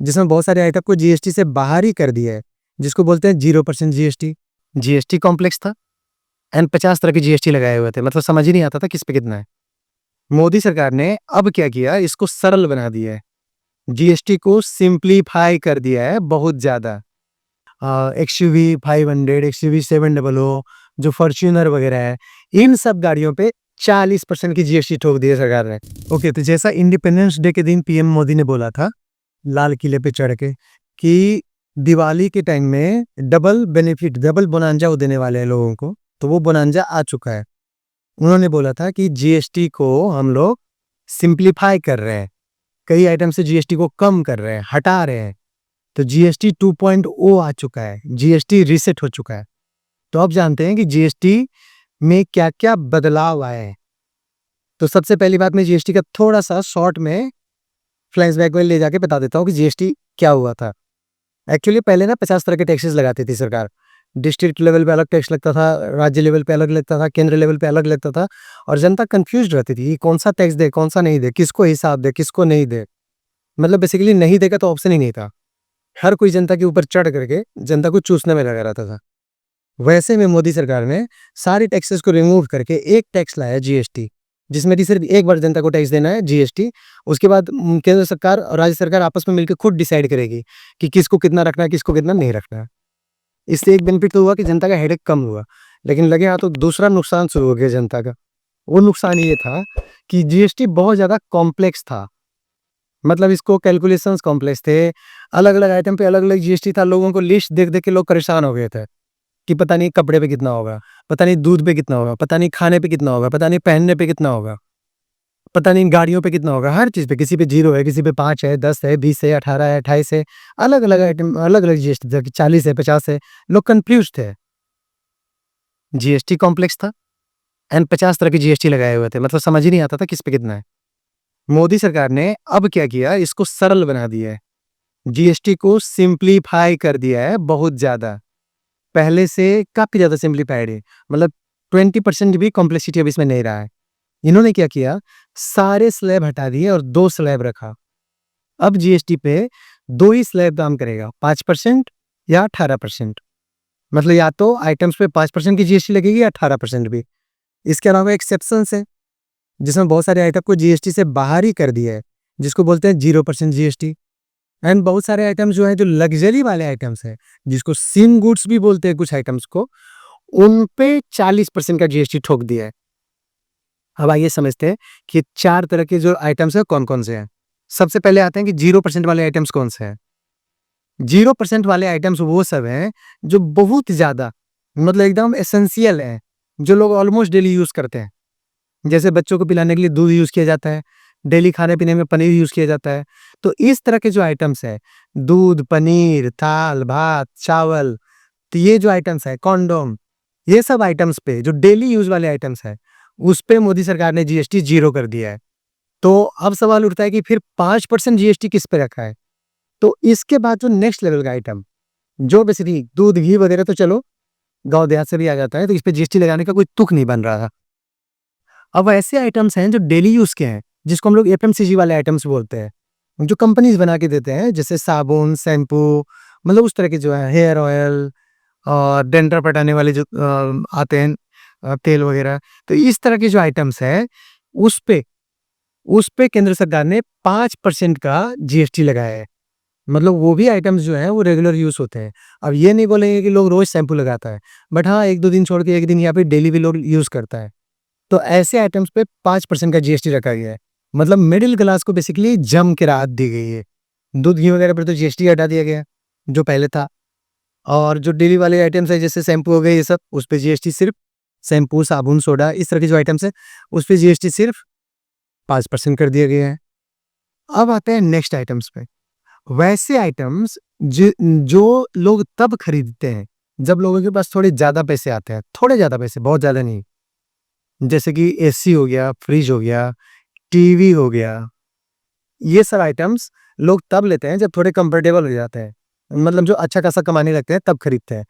जिसमें बहुत सारे आइटम को जीएसटी से बाहर ही कर दिया है, जिसको बोलते हैं 0% जीएसटी। जीएसटी कॉम्प्लेक्स था एंड 50 तरह के जीएसटी लगाए हुए थे, मतलब समझ ही नहीं आता था किस पे कितना है। मोदी सरकार ने अब क्या किया, इसको सरल बना दिया है, जीएसटी को सिंप्लीफाई कर दिया है बहुत ज़्यादा। एक्सयूवी 500, एक्सयूवी 700, जो फॉर्च्यूनर वगैरह है, इन सब गाड़ियों पे 40% की जीएसटी ठोक दी है सरकार ने। ओके, तो जैसा इंडिपेंडेंस डे के दिन पीएम मोदी ने बोला था लाल किले पे चढ़ के कि दिवाली के टाइम में डबल बेनिफिट, डबल बोनांजा वो देने वाले हैं लोगों को, तो वो बोनांजा आ चुका है। उन्होंने बोला था कि जीएसटी को हम लोग सिंप्लीफाई कर रहे हैं, कई आइटम से जीएसटी को कम कर रहे हैं, हटा रहे हैं। तो जीएसटी 2.0 आ चुका है, जीएसटी रीसेट हो चुका है। तो अब जानते हैं कि जीएसटी में क्या क्या बदलाव आए हैं। तो सबसे पहली बात, मैं जीएसटी का थोड़ा सा शॉर्ट में फ्लैशबैक में ले जाके बता देता हूँ कि जीएसटी क्या हुआ था। एक्चुअली पहले ना 50 तरह के टैक्सेस लगाती थी सरकार। डिस्ट्रिक्ट लेवल पे अलग टैक्स लगता था, राज्य लेवल पे अलग लगता था, केंद्र लेवल पे अलग लगता था, और जनता कंफ्यूज रहती थी कि कौन सा टैक्स दे, कौन सा नहीं दे, किसको हिसाब दे, किसको नहीं दे। मतलब बेसिकली नहीं देगा तो ऑप्शन ही नहीं था। हर कोई जनता के ऊपर चढ़ करके जनता को चूसने में लगा रहता था। वैसे में मोदी सरकार ने सारे टैक्सेस को रिमूव करके एक टैक्स लाया, जीएसटी, जिसमें कि सिर्फ एक बार जनता को टैक्स देना है, जीएसटी। उसके बाद केंद्र सरकार और राज्य सरकार आपस में मिलकर खुद डिसाइड करेगी कि किसको कितना रखना है, किसको कितना नहीं रखना है। इससे एक बेनिफिट तो हुआ कि जनता का हेडेक कम हुआ, लेकिन लगे हाथ तो दूसरा नुकसान शुरू हो गया जनता का। वो नुकसान ये था कि जीएसटी बहुत ज्यादा कॉम्प्लेक्स था, मतलब इसको कैलकुलेशंस कॉम्प्लेक्स थे, अलग अलग आइटम पे अलग अलग जीएसटी था। लोगों को लिस्ट देख देख के लोग परेशान हो गए थे कि पता नहीं कपड़े पे कितना होगा, पता नहीं दूध पे कितना होगा, पता नहीं खाने पे कितना होगा, पता नहीं पहनने पे कितना होगा, पता नहीं गाड़ियों पे कितना होगा, हर चीज पे। किसी पे 0 है, किसी पे 5 है, 10 है, 20 है, 18 है, 28 है, अलग अलग आइटम, अलग अलग जीएसटी था, 40 है, 50 है। लोग कंफ्यूज थे। जीएसटी कॉम्प्लेक्स था एंड 50 तरह के जीएसटी लगाए हुए थे, मतलब समझ ही नहीं आता था किस पे कितना है। मोदी सरकार ने अब क्या किया, इसको सरल बना दिया है, जीएसटी को सिंप्लीफाई कर दिया है बहुत ज्यादा, पहले से काफी ज्यादा सिंप्लीफाइड है। मतलब 20% भी कॉम्प्लेक्सिटी अब इसमें नहीं रहा है। इन्होंने क्या किया, सारे स्लैब हटा दिए और 2 स्लैब रखा। अब जीएसटी पे 2 ही स्लैब काम करेगा, 5% या 18%। मतलब या तो आइटम्स पे 5% की जीएसटी लगेगी या 18% भी। इसके अलावा एक्सेप्शंस है, जिसमें बहुत सारे आइटम को जीएसटी से बाहर ही कर दिया है, जिसको बोलते हैं 0% जीएसटी। एंड बहुत सारे आइटम्स जो है, जो लग्जरी वाले आइटम्स है, जिसको सिम गुड्स भी बोलते हैं कुछ आइटम्स को, उन पे 40% का जीएसटी ठोक दिया है। अब आइए समझते हैं कि 4 तरह के जो आइटम्स है कौन कौन से हैं। सबसे पहले आते हैं कि 0% वाले आइटम्स कौन से हैं। 0% वाले आइटम्स वो सब हैं जो बहुत ज्यादा, मतलब एकदम एसेंशियल है, जो लोग ऑलमोस्ट डेली यूज करते हैं। जैसे बच्चों को पिलाने के लिए दूध यूज किया जाता है, डेली खाने पीने में पनीर यूज किया जाता है। तो इस तरह के जो आइटम्स है, दूध, पनीर, दाल, भात, चावल, तो ये जो आइटम्स है, कॉन्डोम, ये सब आइटम्स पे जो डेली यूज वाले आइटम्स है, उस पे मोदी सरकार ने जीएसटी 0 कर दिया है। तो अब सवाल उठता है कि फिर 5% जीएसटी किस पे रखा है। तो इसके बाद जो नेक्स्ट लेवल का आइटम, जो बेसिकली दूध, घी वगैरह, तो चलो गांव देहात से भी आ जाता है, तो इस पे जीएसटी लगाने का कोई तुक नहीं बन रहा था। अब ऐसे आइटम्स हैं जो डेली यूज के हैं, जिसको हम लोग एफएमसीजी वाले आइटम्स बोलते हैं, जो कंपनीज बना के देते हैं, जैसे साबुन, शैम्पू, मतलब उस तरह के जो है, हेयर ऑयल और डैंड्रफ हटाने वाले जो आते हैं, तेल वगैरह। तो इस तरह के जो आइटम्स है, उस पे उस पे केंद्र सरकार ने 5% का जीएसटी लगाया है। मतलब वो भी आइटम्स जो हैं वो रेगुलर यूज होते हैं। अब ये नहीं बोलेंगे कि लोग रोज शैम्पू लगाता है, बट हाँ, 1-2 दिन छोड़ के 1 दिन यहाँ पे डेली भी लोग यूज करता है। तो ऐसे आइटम्स पे 5% का जीएसटी रखा गया है। मतलब मिडिल क्लास को बेसिकली जम के राहत दी गई है। दूध, घी वगैरह पर तो जीएसटी हटा दिया गया है, जो पहले था। और जो डेली वाले आइटम्स है, जैसे शैम्पू हो गए, ये सब, उस पे जीएसटी सिर्फ, शैम्पू, साबुन, सोडा, इस तरह के जो आइटम्स है, उस पे जीएसटी सिर्फ 5% कर दिया गया है। अब आते हैं नेक्स्ट आइटम्स पे। वैसे आइटम्स जो लोग तब खरीदते हैं जब लोगों के पास थोड़े ज्यादा पैसे आते हैं, थोड़े ज्यादा पैसे, बहुत ज्यादा नहीं। जैसे कि एसी हो गया, फ्रिज हो गया, टीवी हो गया, ये सब आइटम्स लोग तब लेते हैं जब थोड़े कंफर्टेबल हो जाते हैं, मतलब जो अच्छा खासा कमाने लगते हैं तब खरीदते हैं।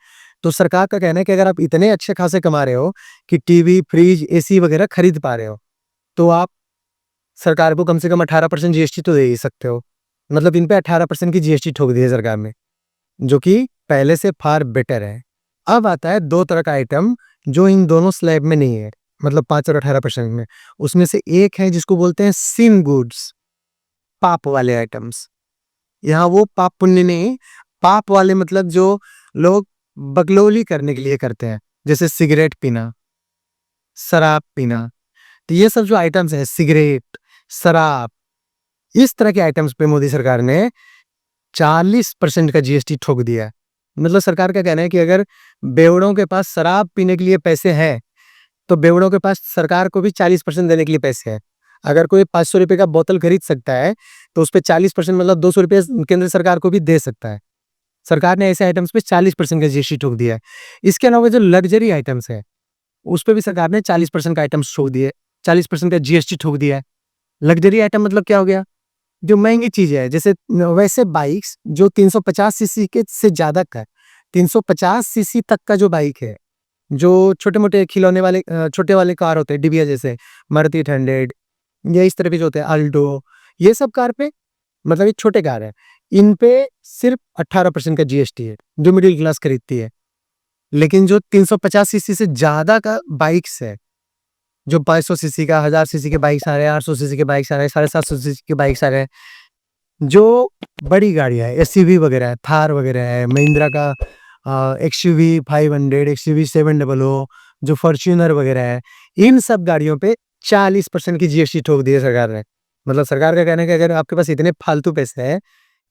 तो सरकार का कहना है कि अगर आप इतने अच्छे खासे कमा रहे हो कि टीवी, फ्रिज, एसी वगैरह खरीद पा रहे हो, तो आप सरकार को कम से कम 18% जीएसटी तो दे ही सकते हो। मतलब इन पे 18% की जीएसटी ठोक दी है सरकार ने, जो कि पहले से फार बेटर है। अब आता है 2 तरह का आइटम जो इन दोनों स्लैब में नहीं है, मतलब 5 और 18% में। उसमें से एक है जिसको बोलते हैं सिन गुड्स, पाप वाले आइटम्स। यहाँ वो पाप पुण्य नहीं, पाप वाले मतलब जो लोग बकलोली करने के लिए करते हैं, जैसे सिगरेट पीना, शराब पीना। तो ये सब जो आइटम्स हैं, सिगरेट, शराब, इस तरह के आइटम्स पे मोदी सरकार ने 40% का जीएसटी ठोक दिया है। मतलब सरकार का कहना है कि अगर बेवड़ों के पास शराब पीने के लिए पैसे हैं, तो बेवड़ों के पास सरकार को भी 40% देने के लिए पैसे हैं। अगर कोई 500 रुपए का बोतल खरीद सकता है, तो उस पे 40% मतलब 200 रुपए केंद्र सरकार को भी दे सकता है। सरकार ने ऐसे आइटम्स पे 40% का जीएसटी ठोक दिया है। इसके अलावा जो लग्जरी आइटम्स है, उस पे भी सरकार ने 40% का आइटम्स ठोक दिए, 40% का जीएसटी ठोक दिया है। लग्जरी आइटम मतलब क्या हो गया? जो महंगी चीजें है, जैसे वैसे बाइक्स जो 350 सीसी के से ज्यादा का, 350 सीसी तक का जो बाइक है, जो छोटे-मोटे खिलौने वाले छोटे वाले कार होते हैं, डिबिया जैसे, मारुति 800 या इस तरह के जो होते हैं, अल्टो, ये सब कार पे, मतलब ये छोटे कार है, इन पे सिर्फ 18% का जीएसटी है, जो मिडिल क्लास खरीदती है। लेकिन जो 350 सीसी से ज्यादा का बाइक्स है, जो 500 सीसी का, 1000 सीसी के बाइक्स आ रहे हैं, 800 सीसी के बाइक्स आ रहे हैं, 750 सीसी के बाइक्स आ रहे हैं, जो बड़ी गाड़ियां है, एसयूवी वगैरह है, थार वगैरह है, महिंद्रा का एक्सयूवी 500, एक्सयूवी 700, जो फॉर्च्यूनर वगैरह है, इन सब गाड़ियों पे 40% की जीएसटी ठोक दी है सरकार ने। मतलब सरकार का कहना है कि अगर आपके पास इतने फालतू पैसे हैं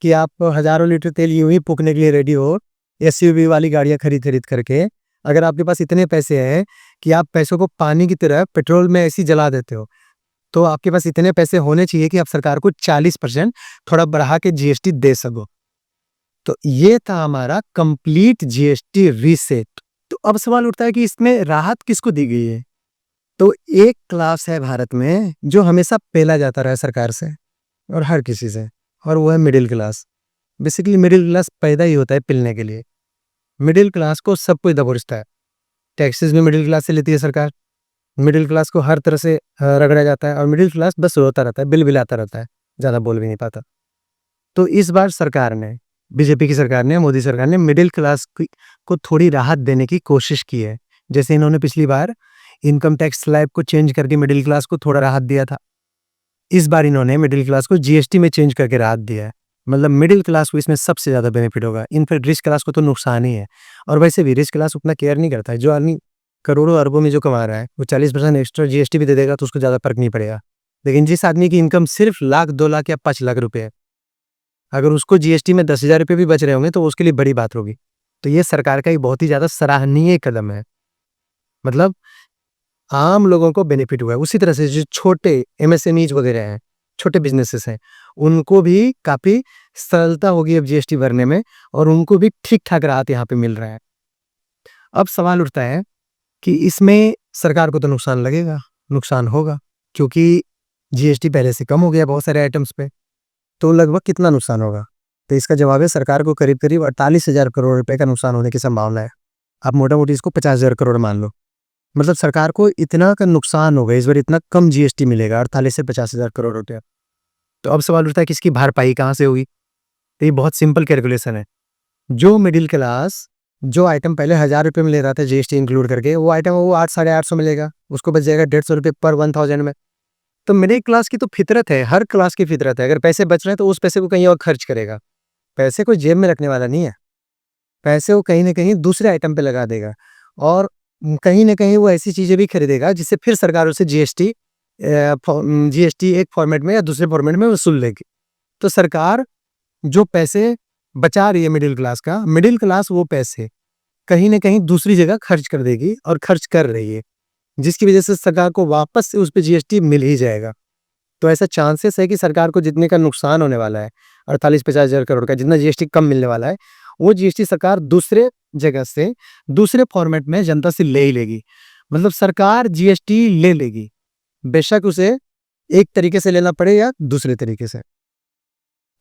कि आप हजारों लीटर तेल यूं ही फूकने के लिए रेडी हो, एसयूवी वाली गाड़ियां खरीद खरीद करके, अगर आपके पास इतने पैसे हैं कि आप पैसों को पानी की तरह पेट्रोल में ऐसी जला देते हो, तो आपके पास इतने पैसे होने चाहिए कि आप सरकार को 40% थोड़ा बढ़ा के जीएसटी दे सको। तो ये था हमारा कंप्लीट जीएसटी रीसेट। तो अब सवाल उठता है कि इसमें राहत किसको दी गई है? तो एक क्लास है भारत में जो हमेशा पेला जाता रहा है सरकार से और हर किसी से, और वो है middle class. Basically middle class पैदा ही होता है पिलने के लिए। मिडिल क्लास को सब कुछ दबोचता है। टैक्सेस भी मिडिल क्लास से लेती है सरकार। मिडिल क्लास को हर तरह से रगड़ा जाता है, और मिडिल क्लास बस रोता रहता है, बिल बिलाता रहता है, ज़्यादा बोल भी नहीं पाता। तो इस बार सरकार ने, बीजेपी की सरकार ने, मोदी सरकार ने मिडिल क्लास को थोड़ी राहत देने की कोशिश की है। जैसे इन्होंने पिछली बार इनकम टैक्स स्लैब को चेंज करके मिडिल क्लास को थोड़ा राहत दिया था। इस बार इन्होंने मिडिल क्लास को जीएसटी में चेंज करके राहत दिया है। मतलब मिडिल क्लास को इसमें सबसे ज़्यादा बेनिफिट होगा। इनफैक्ट रिच क्लास को तो नुकसान ही है, और वैसे भी रिच क्लास उतना केयर नहीं करता है। जो आदमी करोड़ों अरबों में जो कमा रहा है, वो 40% एक्स्ट्रा जीएसटी भी दे देगा तो उसको ज़्यादा फर्क नहीं पड़ेगा। लेकिन जिस आदमी की इनकम सिर्फ लाख, 2 लाख या 5 लाख रुपए है, अगर उसको जीएसटी में 10,000 रुपये भी बच रहे होंगे तो उसके लिए बड़ी बात होगी। तो ये सरकार का एक बहुत ही ज़्यादा सराहनीय कदम है। मतलब आम लोगों को बेनिफिट हुआ है। उसी तरह से जो छोटे एमएसएमईज वगैरह हैं, छोटे बिजनेसेस हैं, उनको भी काफ़ी सरलता होगी अब जीएसटी भरने में, और उनको भी ठीक-ठाक राहत यहाँ पे मिल रहा है। अब सवाल उठता है कि इसमें सरकार को तो नुकसान लगेगा, नुकसान होगा, क्योंकि जीएसटी पहले से कम हो गया बहुत सारे आइटम्स पे। तो लगभग कितना नुकसान होगा? तो इसका जवाब है सरकार को करीब-करीब 48,000 करोड़ रुपए का नुकसान होने की संभावना है। आप मोटा-मोटी इसको 50,000 करोड़ मान लो। मतलब सरकार को इतना का नुकसान होगा, इस बार इतना कम जीएसटी मिलेगा, 48 से 50,000 करोड़ रुपया। तो अब सवाल उठता है कि इसकी भरपाई कहाँ से होगी? तो ये बहुत सिंपल कैलकुलेशन है। जो मिडिल क्लास जो आइटम पहले 1000 रुपये में ले रहा था जीएसटी इंक्लूड करके, वो आइटम वो 8, 850 में लेगा, उसको बच जाएगा 150 रुपये पर 1000 में। तो मिडिल क्लास की तो फितरत है, हर क्लास की फितरत है, अगर पैसे बच रहे हैं तो उस पैसे को कहीं और खर्च करेगा। पैसे को जेब में रखने वाला नहीं है, पैसे वो कहीं न कहीं दूसरे आइटम पे लगा देगा, और कहीं न कहीं वो ऐसी चीज़ें भी खरीदेगा जिससे फिर सरकार उसे जीएसटी एक फॉर्मेट में या दूसरे फॉर्मेट में वसूल लेगी। तो सरकार जो पैसे बचा रही है मिडिल क्लास वो पैसे कहीं न कहीं दूसरी जगह खर्च कर देगी, और खर्च कर रही है, जिसकी वजह से सरकार को वापस से उस पे जीएसटी मिल ही जाएगा। तो ऐसा चांसेस है कि सरकार को जितने का नुकसान होने वाला है, 48-50 हज़ार करोड़ का, जितना जीएसटी कम मिलने वाला है, वो जीएसटी सरकार दूसरे जगह से, दूसरे फॉर्मेट में जनता से ले ही लेगी। मतलब सरकार जीएसटी ले लेगी, बेशक उसे एक तरीके से लेना पड़े या दूसरे तरीके से।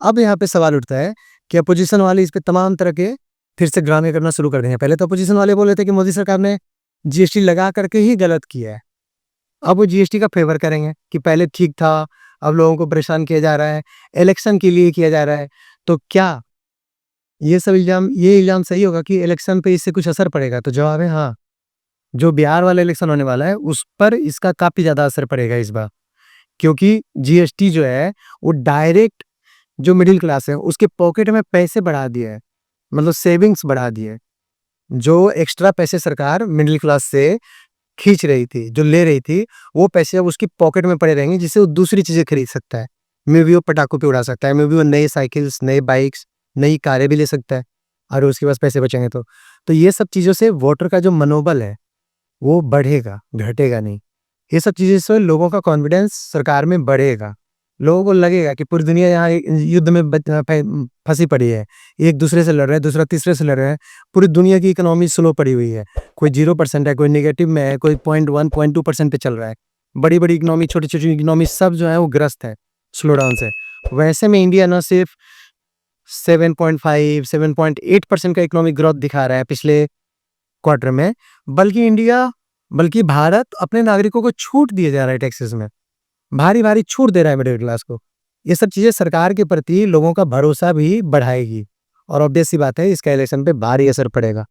अब यहाँ पे सवाल उठता है कि अपोजिशन वाले इस पे तमाम तरह के फिर से ड्रामे करना शुरू कर देंगे। पहले तो अपोजिशन वाले बोल रहे थे कि मोदी सरकार ने जीएसटी लगा करके ही गलत किया है। अब वो जीएसटी का फेवर करेंगे कि पहले ठीक था, अब लोगों को परेशान किया जा रहा है, इलेक्शन के लिए किया जा रहा है। तो क्या ये इल्ज़ाम सही होगा कि इलेक्शन पे इससे कुछ असर पड़ेगा? तो जवाब है हाँ। जो बिहार वाला इलेक्शन होने वाला है, उस पर इसका काफ़ी ज़्यादा असर पड़ेगा इस बार। क्योंकि जीएसटी जो है, वो डायरेक्ट जो मिडल क्लास है, उसके पॉकेट में पैसे बढ़ा दिया है, मतलब सेविंग्स बढ़ा दी है। जो एक्स्ट्रा पैसे सरकार मिडल क्लास से खींच रही थी, जो ले रही थी, वो पैसे अब उसकी पॉकेट में पड़े रहेंगे, जिससे वो दूसरी चीज़ें खरीद सकता है। मे बी वो पटाखों पे उड़ा सकता है, मे बी वो नए साइकिल्स, नए बाइक्स, नई कारें भी ले सकता है, अगर उसके पास पैसे बचेंगे तो। तो ये सब चीज़ों से वोटर का जो मनोबल है, वो बढ़ेगा, घटेगा नहीं। ये सब चीज़ें से लोगों का कॉन्फिडेंस सरकार में बढ़ेगा। लोगों को लगेगा कि पूरी दुनिया यहाँ युद्ध में फँसी पड़ी है। एक दूसरे से लड़ रहा है, दूसरा तीसरे से लड़ रहा है। पूरी दुनिया की इकोनॉमी स्लो पड़ी हुई है। कोई 0% है, कोई नेगेटिव में है, कोई 0.1, 0.2% पे चल रहा है। बड़ी-बड़ी इकोनॉमी, छोटी-छोटी इकोनॉमी सब जो है वो ग्रस्त है स्लो डाउन से। वैसे में इंडिया ना सिर्फ 7.5, 7.8% का इकोनॉमिक ग्रोथ दिखा रहा है पिछले क्वार्टर में, बल्कि भारत अपने नागरिकों को छूट दिए जा रहा है टैक्सेस में। भारी-भारी छूट दे रहा है मिडिल क्लास को। ये सब चीज़ें सरकार के प्रति लोगों का भरोसा भी बढ़ाएगी और ऑब्वियस सी बात है इसका इलेक्शन पे भारी असर पड़ेगा।